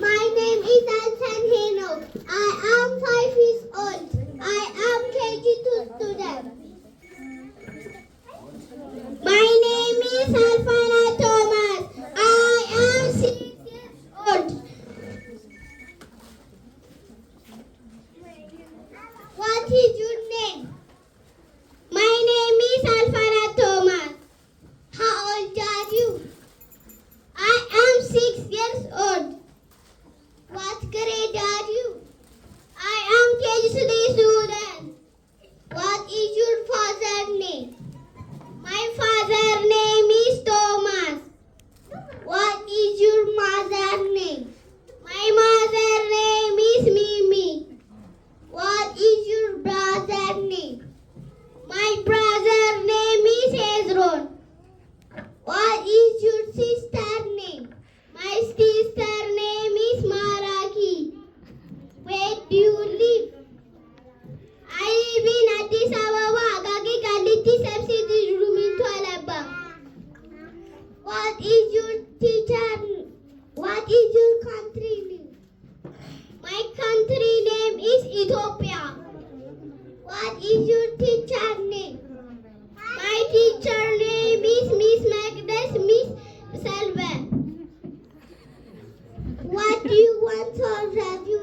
My name is Alsan Heno. I am 5 years old. I am KG2 student. My name is Alfana Thomas. I am 6 years old. What is your name? My name is Alfana Thomas. How old are you? I am 6 years old. What grade are you? I am KG3 student. What is your father's name? My father's name is Thomas. What is your mother's name? My mother's name is Mimi. What is your brother's name? My brother's name is Hezron. What is your sister's name? My sister's name is Maraki. Where do you live? I live in Addis Ababa, Agagi Kaliti Subsidy Ruminto Alaba. What is your teacher? What is your country name? My country name is Ethiopia. What is your teacher name? My teacher name is Miss Magdas, Miss Salva. What do you want to have you